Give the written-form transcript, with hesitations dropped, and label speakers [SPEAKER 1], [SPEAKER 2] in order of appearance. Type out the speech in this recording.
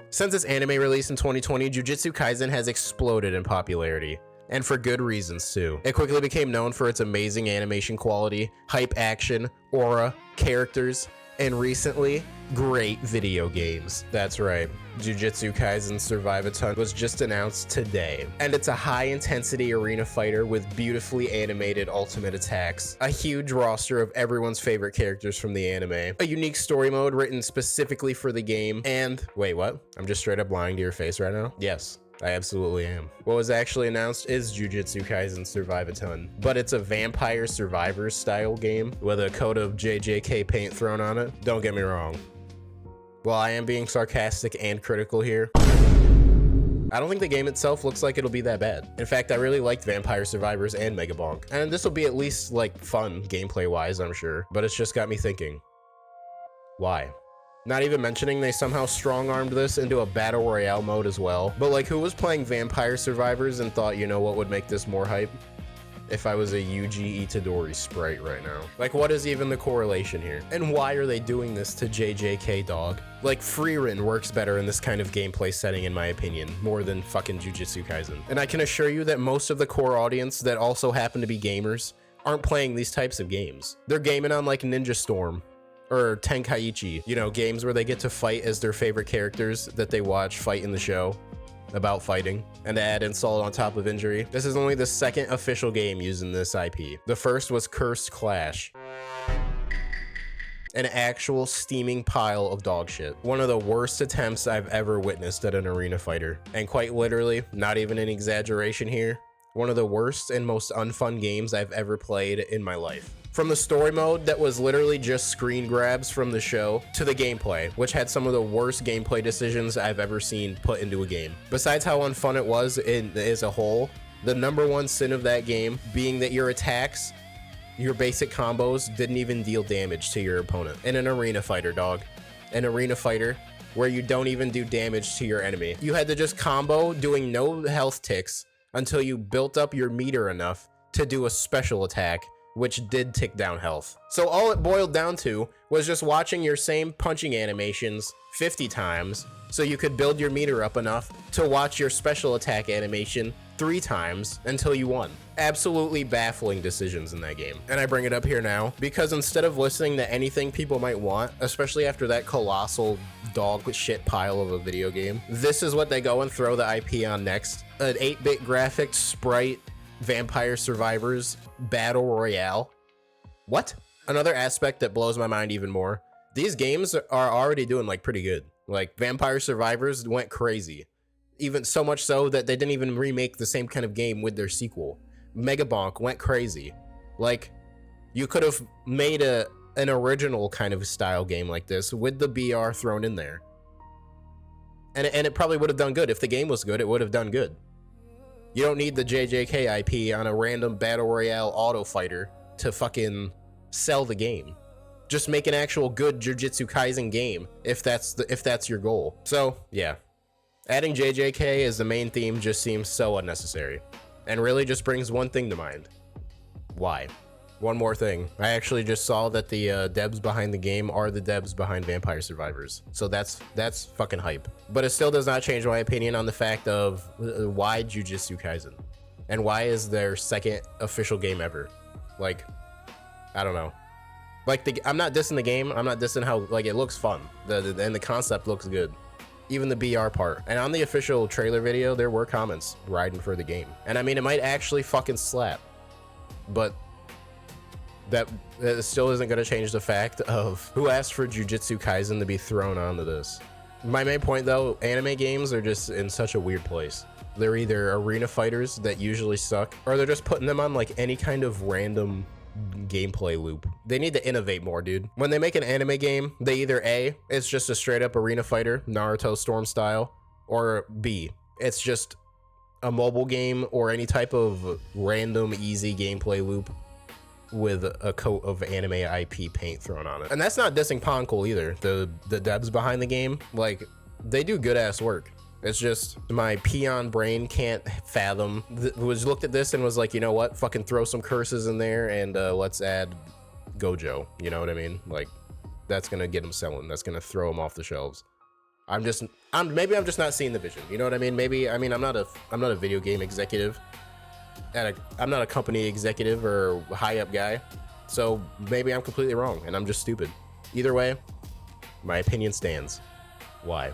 [SPEAKER 1] Since its anime release in 2020, Jujutsu Kaisen has exploded in popularity. And for good reasons too. It quickly became known for its amazing animation quality, hype action, aura, characters, and recently, great video games. That's right, Jujutsu Kaisen Survivaton was just announced today. And it's a high-intensity arena fighter with beautifully animated ultimate attacks, a huge roster of everyone's favorite characters from the anime, a unique story mode written specifically for the game, and... Wait, what? I'm just straight up lying to your face right now? Yes. I absolutely am. What was actually announced is Jujutsu Kaisen Survivaton, but it's a vampire survivors style game with a coat of JJK paint thrown on it. Don't get me wrong. While I am being sarcastic and critical here, I don't think the game itself looks like it'll be that bad. In fact, I really liked Vampire Survivors and Megabonk, and this will be at least like fun gameplay wise, I'm sure, but it's just got me thinking, why? Not even mentioning they somehow strong-armed this into a battle royale mode as well. But like, who was playing Vampire Survivors and thought, you know what would make this more hype? If I was a Yuji Itadori sprite right now. Like, what is even the correlation here? And why are they doing this to JJK, dog? Like, Freerin works better in this kind of gameplay setting, in my opinion, more than fucking Jujutsu Kaisen. And I can assure you that most of the core audience that also happen to be gamers aren't playing these types of games. They're gaming on like Ninja Storm or Tenkaichi, you know, games where they get to fight as their favorite characters that they watch fight in the show about fighting, and to add insult on top of injury. This is only the second official game using this IP. The first was Cursed Clash, an actual steaming pile of dog shit. One of the worst attempts I've ever witnessed at an arena fighter, and quite literally, not even an exaggeration here, one of the worst and most unfun games I've ever played in my life. From the story mode that was literally just screen grabs from the show, to the gameplay, which had some of the worst gameplay decisions I've ever seen put into a game. Besides how unfun it was as a whole, the number one sin of that game being that your attacks, your basic combos, didn't even deal damage to your opponent. In an arena fighter, dog. An arena fighter where you don't even do damage to your enemy. You had to just combo doing no health ticks until you built up your meter enough to do a special attack, which did tick down health. So all it boiled down to was just watching your same punching animations 50 times so you could build your meter up enough to watch your special attack animation 3 times until you won. Absolutely baffling decisions in that game. And I bring it up here now because instead of listening to anything people might want, especially after that colossal dog shit pile of a video game, this is what they go and throw the IP on next. An 8-bit graphic sprite Vampire Survivors Battle Royale. What? Another aspect that blows my mind even more. These games are already doing like pretty good. Like Vampire Survivors went crazy. Even so much so that they didn't even remake the same kind of game with their sequel. Megabonk went crazy. Like, you could have made an original kind of style game like this with the BR thrown in there. And it probably would have done good. If the game was good, it would have done good. You don't need the JJK IP on a random battle royale auto fighter to fucking sell the game. Just make an actual good Jujutsu Kaisen game if that's your goal. So yeah, adding JJK as the main theme just seems so unnecessary, and really just brings one thing to mind: why? One more thing. I actually just saw that the devs behind the game are the devs behind Vampire Survivors. So that's fucking hype. But it still does not change my opinion on the fact of why Jujutsu Kaisen. And why is their second official game ever? Like, I don't know. Like, I'm not dissing the game. I'm not dissing how, like, it looks fun. And the concept looks good. Even the BR part. And on the official trailer video, there were comments riding for the game. And I mean, it might actually fucking slap. But that still isn't going to change the fact of who asked for Jujutsu Kaisen to be thrown onto this. My main point though, anime games are just in such a weird place. They're either arena fighters that usually suck, or they're just putting them on like any kind of random gameplay loop. They need to innovate more, dude. When they make an anime game, they either A, it's just a straight up arena fighter, Naruto Storm style, or B, it's just a mobile game or any type of random easy gameplay loop with a coat of anime IP paint thrown on it. And that's not dissing Poncle either. The devs behind the game, like, they do good ass work. It's just my peon brain can't fathom. Was looked at this and was like, you know what? Fucking throw some curses in there and let's add Gojo. You know what I mean? Like, that's gonna get them selling. That's gonna throw them off the shelves. Maybe I'm just not seeing the vision. You know what I mean? Maybe, I mean, I'm not a video game executive. I'm not a company executive or high up guy. So maybe I'm completely wrong and I'm just stupid. Either way, my opinion stands. Why?